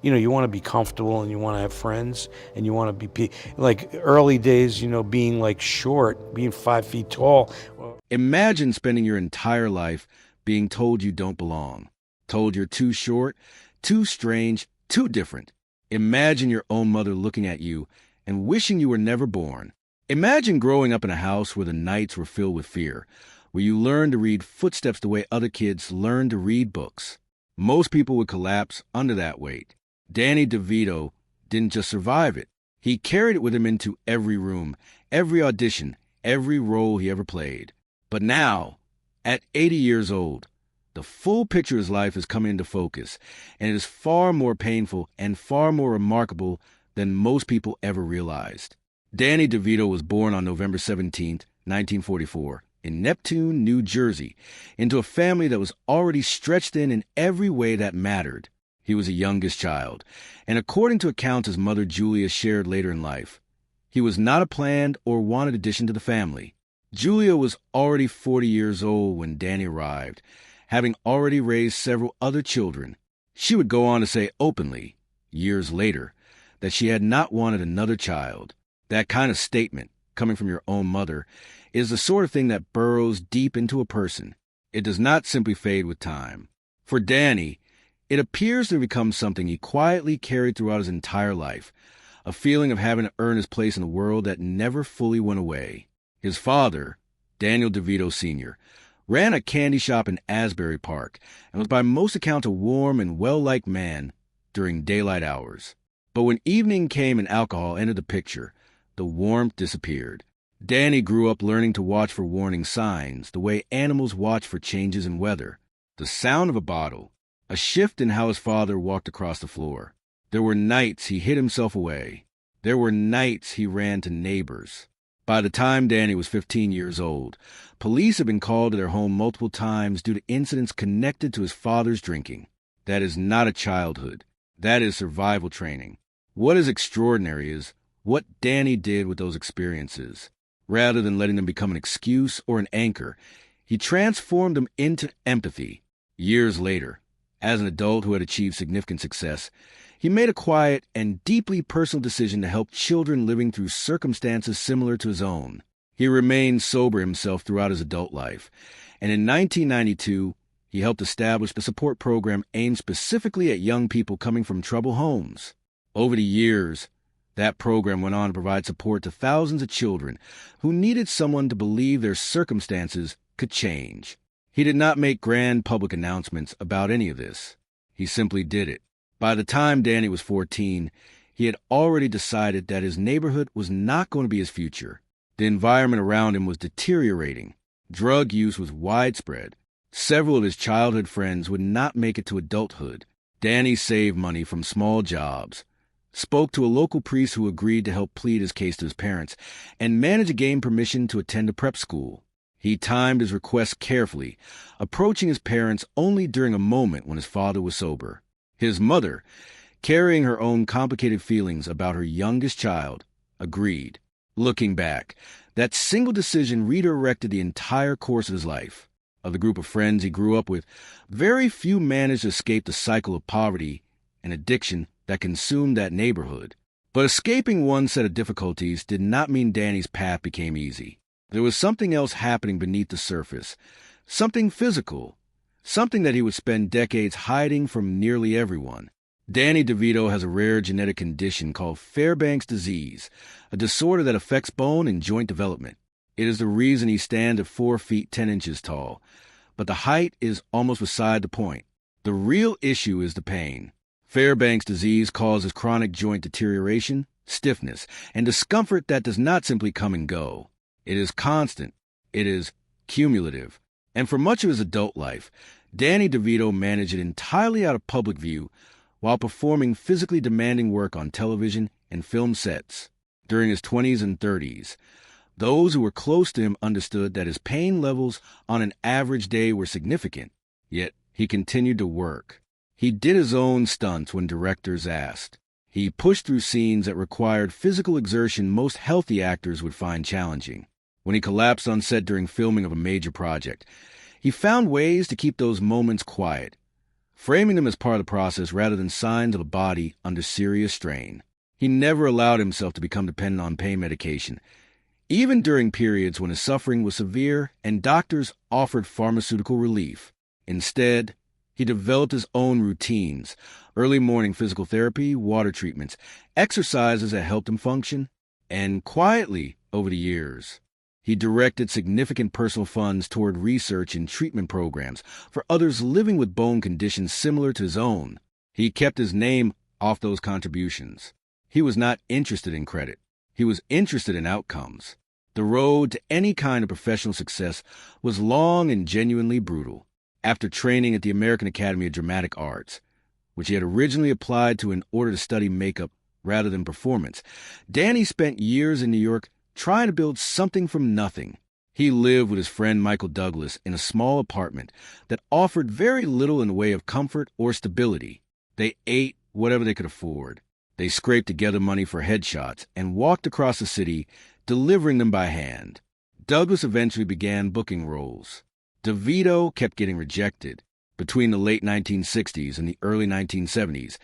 you want to be comfortable and you want to have friends and you want to be like early days, being like short, being 5 feet tall. Imagine spending your entire life being told you don't belong, told you're too short, too strange, too different. Imagine your own mother looking at you and wishing you were never born. Imagine growing up in a house where the nights were filled with fear, where you learned to read footsteps the way other kids learned to read books. Most people would collapse under that weight. Danny DeVito didn't just survive it. He carried it with him into every room, every audition, every role he ever played. But now, at 80 years old, the full picture of his life is coming into focus, and it is far more painful and far more remarkable than most people ever realized. Danny DeVito was born on November 17, 1944, in Neptune, New Jersey, into a family that was already stretched in every way that mattered. He was the youngest child, and according to accounts his mother Julia shared later in life, he was not a planned or wanted addition to the family. Julia was already 40 years old when Danny arrived, having already raised several other children. She would go on to say openly, years later, that she had not wanted another child. That kind of statement, coming from your own mother, is the sort of thing that burrows deep into a person. It does not simply fade with time. For Danny, it appears to become something he quietly carried throughout his entire life, a feeling of having to earn his place in the world that never fully went away. His father, Daniel DeVito Sr., ran a candy shop in Asbury Park and was by most accounts a warm and well-liked man during daylight hours. But when evening came and alcohol entered the picture, the warmth disappeared. Danny grew up learning to watch for warning signs, the way animals watch for changes in weather. The sound of a bottle, a shift in how his father walked across the floor. There were nights he hid himself away. There were nights he ran to neighbors. By the time Danny was 15 years old, police had been called to their home multiple times due to incidents connected to his father's drinking. That is not a childhood. That is survival training. What is extraordinary is what Danny did with those experiences. Rather than letting them become an excuse or an anchor, he transformed them into empathy. Years later, as an adult who had achieved significant success, he made a quiet and deeply personal decision to help children living through circumstances similar to his own. He remained sober himself throughout his adult life, and in 1992, he helped establish the support program aimed specifically at young people coming from troubled homes. Over the years, that program went on to provide support to thousands of children who needed someone to believe their circumstances could change. He did not make grand public announcements about any of this. He simply did it. By the time Danny was 14, he had already decided that his neighborhood was not going to be his future. The environment around him was deteriorating. Drug use was widespread. Several of his childhood friends would not make it to adulthood. Danny saved money from small jobs, spoke to a local priest who agreed to help plead his case to his parents, and managed to gain permission to attend a prep school. He timed his requests carefully, approaching his parents only during a moment when his father was sober. His mother, carrying her own complicated feelings about her youngest child, agreed. Looking back, that single decision redirected the entire course of his life. Of the group of friends he grew up with, very few managed to escape the cycle of poverty and addiction that consumed that neighborhood. But escaping one set of difficulties did not mean Danny's path became easy. There was something else happening beneath the surface, something physical, something that he would spend decades hiding from nearly everyone. Danny DeVito has a rare genetic condition called Fairbanks disease, a disorder that affects bone and joint development. It is the reason he stands at 4 feet 10 inches tall, but the height is almost beside the point. The real issue is the pain. Fairbanks disease causes chronic joint deterioration, stiffness, and discomfort that does not simply come and go. It is constant. It is cumulative. And for much of his adult life, Danny DeVito managed it entirely out of public view while performing physically demanding work on television and film sets. During his 20s and 30s, those who were close to him understood that his pain levels on an average day were significant, yet he continued to work. He did his own stunts when directors asked. He pushed through scenes that required physical exertion most healthy actors would find challenging. When he collapsed on set during filming of a major project, he found ways to keep those moments quiet. framing them as part of the process rather than signs of a body under serious strain. He never allowed himself to become dependent on pain medication, even during periods when his suffering was severe and doctors offered pharmaceutical relief. Instead, he developed his own routines: early morning physical therapy, water treatments, exercises that helped him function, and quietly, over the years, he directed significant personal funds toward research and treatment programs for others living with bone conditions similar to his own. He kept his name off those contributions. He was not interested in credit. He was interested in outcomes. The road to any kind of professional success was long and genuinely brutal. After training at the American Academy of Dramatic Arts, which he had originally applied to in order to study makeup rather than performance, Danny spent years in New York trying to build something from nothing. He lived with his friend Michael Douglas in a small apartment that offered very little in the way of comfort or stability. They ate whatever they could afford. They scraped together money for headshots and walked across the city, delivering them by hand. Douglas eventually began booking roles. DeVito kept getting rejected. Between the late 1960s and the early 1970s,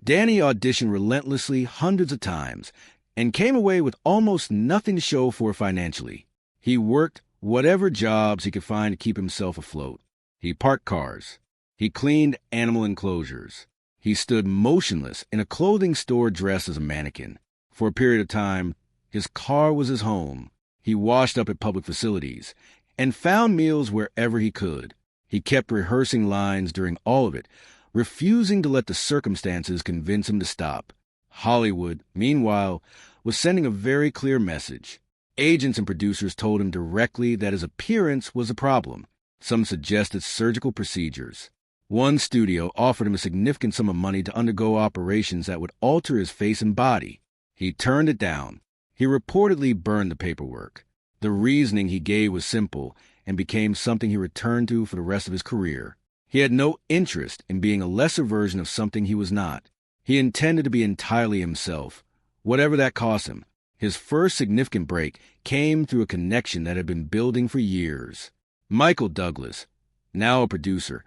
Danny auditioned relentlessly hundreds of times and came away with almost nothing to show for it financially. He worked whatever jobs he could find to keep himself afloat. He parked cars. He cleaned animal enclosures. He stood motionless in a clothing store dressed as a mannequin. For a period of time, his car was his home. He washed up at public facilities and found meals wherever he could. He kept rehearsing lines during all of it, refusing to let the circumstances convince him to stop. Hollywood, meanwhile, was sending a very clear message. Agents and producers told him directly that his appearance was a problem. Some suggested surgical procedures. One studio offered him a significant sum of money to undergo operations that would alter his face and body. He turned it down. He reportedly burned the paperwork. The reasoning he gave was simple and became something he returned to for the rest of his career. He had no interest in being a lesser version of something he was not. He intended to be entirely himself, whatever that cost him. His first significant break came through a connection that had been building for years. Michael Douglas, now a producer,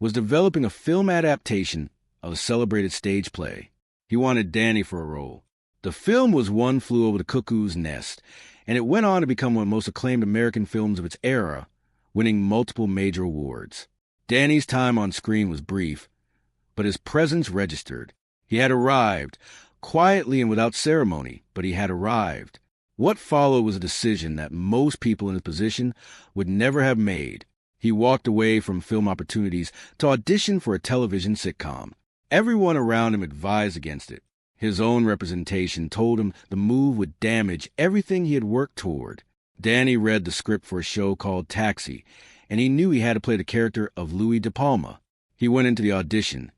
was developing a film adaptation of a celebrated stage play. He wanted Danny for a role. The film was One Flew Over the Cuckoo's Nest, and it went on to become one of the most acclaimed American films of its era, winning multiple major awards. Danny's time on screen was brief, but his presence registered. He had arrived, quietly and without ceremony, but he had arrived. What followed was a decision that most people in his position would never have made. He walked away from film opportunities to audition for a television sitcom. Everyone around him advised against it. His own representation told him the move would damage everything he had worked toward. Danny read the script for a show called Taxi, and he knew he had to play the character of Louis De Palma. He went into the audition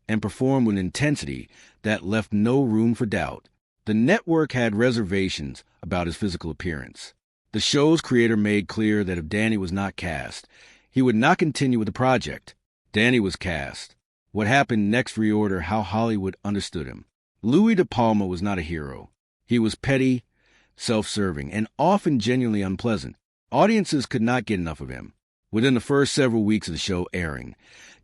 and performed with an intensity that left no room for doubt. The network had reservations about his physical appearance. The show's creator made clear that if Danny was not cast, he would not continue with the project. Danny was cast. What happened next reordered how Hollywood understood him. Louis De Palma was not a hero. He was petty, self-serving, and often genuinely unpleasant. Audiences could not get enough of him. Within the first several weeks of the show airing,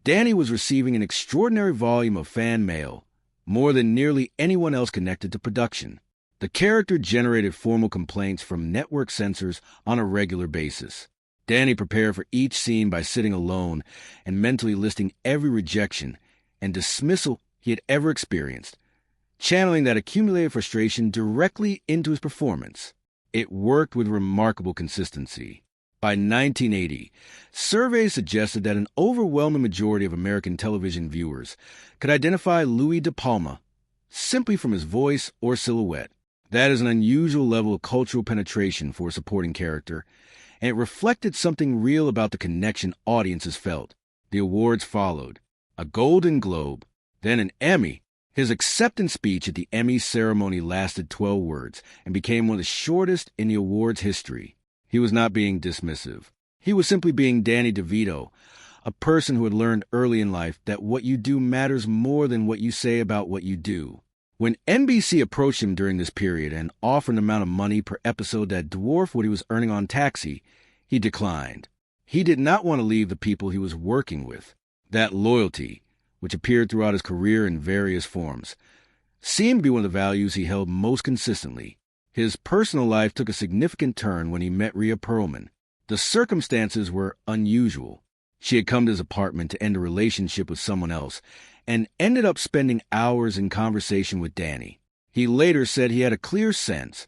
Danny was receiving an extraordinary volume of fan mail, more than nearly anyone else connected to production. The character generated formal complaints from network censors on a regular basis. Danny prepared for each scene by sitting alone and mentally listing every rejection and dismissal he had ever experienced, channeling that accumulated frustration directly into his performance. It worked with remarkable consistency. By 1980, surveys suggested that an overwhelming majority of American television viewers could identify Louis De Palma simply from his voice or silhouette. That is an unusual level of cultural penetration for a supporting character, and it reflected something real about the connection audiences felt. The awards followed: a Golden Globe, then an Emmy. His acceptance speech at the Emmy ceremony lasted 12 words and became one of the shortest in the awards history. He was not being dismissive. He was simply being Danny DeVito, a person who had learned early in life that what you do matters more than what you say about what you do. When NBC approached him during this period and offered an amount of money per episode that dwarfed what he was earning on Taxi, he declined. He did not want to leave the people he was working with. That loyalty which appeared throughout his career in various forms, seemed to be one of the values he held most consistently. His personal life took a significant turn when he met Rhea Perlman. The circumstances were unusual. She had come to his apartment to end a relationship with someone else and ended up spending hours in conversation with Danny. He later said he had a clear sense,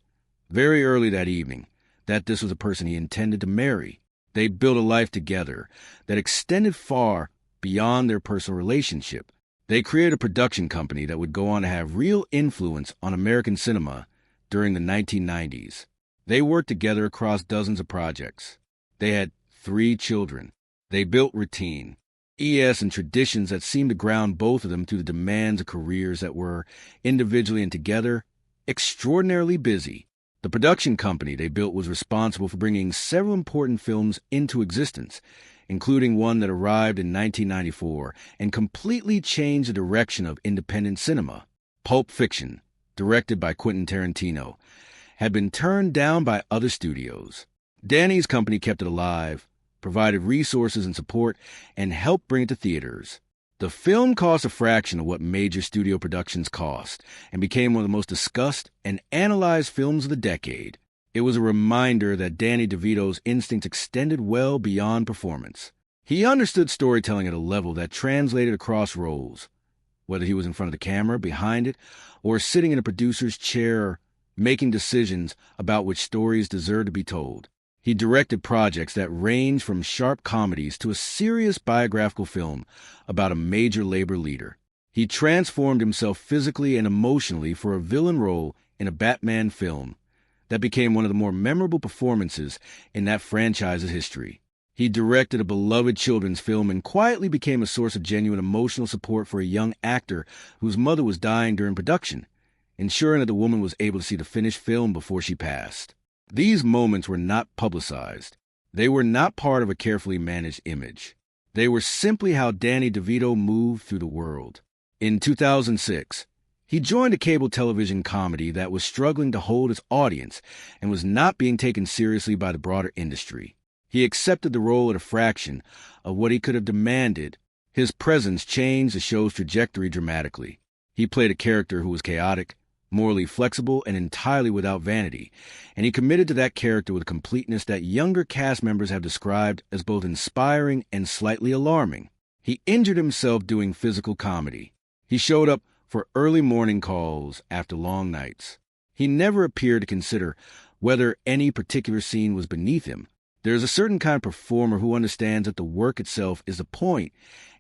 very early that evening, that this was a person he intended to marry. They built a life together that extended far beyond their personal relationship. They created a production company that would go on to have real influence on American cinema during the 1990s. They worked together across dozens of projects. They had 3 children. They built routine, ES, and traditions that seemed to ground both of them through the demands of careers that were, individually and together, extraordinarily busy. The production company they built was responsible for bringing several important films into existence, including one that arrived in 1994 and completely changed the direction of independent cinema. Pulp Fiction, directed by Quentin Tarantino, had been turned down by other studios. Danny's company kept it alive, provided resources and support, and helped bring it to theaters. The film cost a fraction of what major studio productions cost and became one of the most discussed and analyzed films of the decade. It was a reminder that Danny DeVito's instincts extended well beyond performance. He understood storytelling at a level that translated across roles, whether he was in front of the camera, behind it, or sitting in a producer's chair making decisions about which stories deserved to be told. He directed projects that ranged from sharp comedies to a serious biographical film about a major labor leader. He transformed himself physically and emotionally for a villain role in a Batman film that became one of the more memorable performances in that franchise's history. He directed a beloved children's film and quietly became a source of genuine emotional support for a young actor whose mother was dying during production, ensuring that the woman was able to see the finished film before she passed. These moments were not publicized. They were not part of a carefully managed image. They were simply how Danny DeVito moved through the world. In 2006, he joined a cable television comedy that was struggling to hold its audience and was not being taken seriously by the broader industry. He accepted the role at a fraction of what he could have demanded. His presence changed the show's trajectory dramatically. He played a character who was chaotic, morally flexible, and entirely without vanity, and he committed to that character with a completeness that younger cast members have described as both inspiring and slightly alarming. He injured himself doing physical comedy. He showed up for early morning calls after long nights. He never appeared to consider whether any particular scene was beneath him. There's a certain kind of performer who understands that the work itself is the point,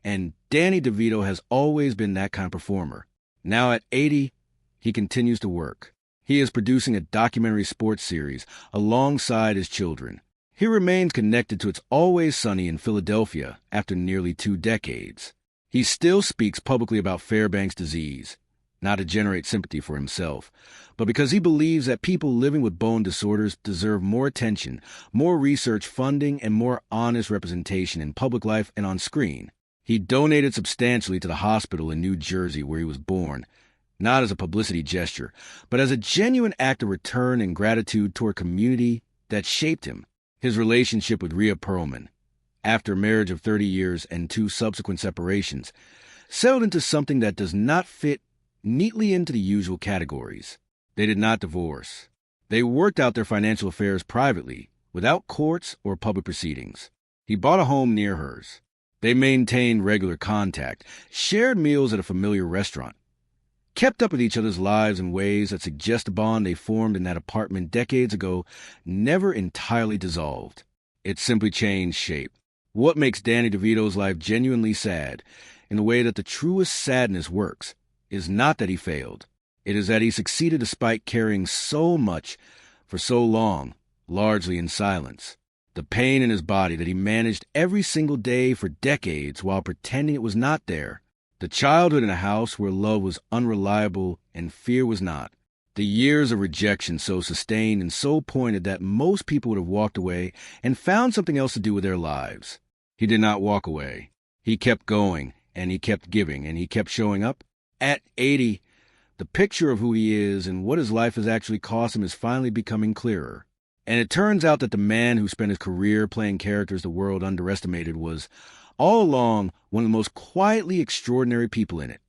and Danny DeVito has always been that kind of performer. Now at 80, he continues to work. He is producing a documentary sports series alongside his children. He remains connected to It's Always Sunny in Philadelphia after nearly 2 decades. He still speaks publicly about Fairbanks disease, not to generate sympathy for himself, but because he believes that people living with bone disorders deserve more attention, more research funding, and more honest representation in public life and on screen. He donated substantially to the hospital in New Jersey where he was born, not as a publicity gesture, but as a genuine act of return and gratitude toward a community that shaped him. His relationship with Rhea Perlman, after a marriage of 30 years and 2 subsequent separations, settled into something that does not fit neatly into the usual categories. They did not divorce. They worked out their financial affairs privately, without courts or public proceedings. He bought a home near hers. They maintained regular contact, shared meals at a familiar restaurant, kept up with each other's lives in ways that suggest the bond they formed in that apartment decades ago never entirely dissolved. It simply changed shape. What makes Danny DeVito's life genuinely sad, in the way that the truest sadness works, is not that he failed. It is that he succeeded despite carrying so much for so long, largely in silence. The pain in his body that he managed every single day for decades while pretending it was not there. The childhood in a house where love was unreliable and fear was not. The years of rejection so sustained and so pointed that most people would have walked away and found something else to do with their lives. He did not walk away. He kept going, and he kept giving, and he kept showing up. At 80, the picture of who he is and what his life has actually cost him is finally becoming clearer. And it turns out that the man who spent his career playing characters the world underestimated was all along one of the most quietly extraordinary people in it.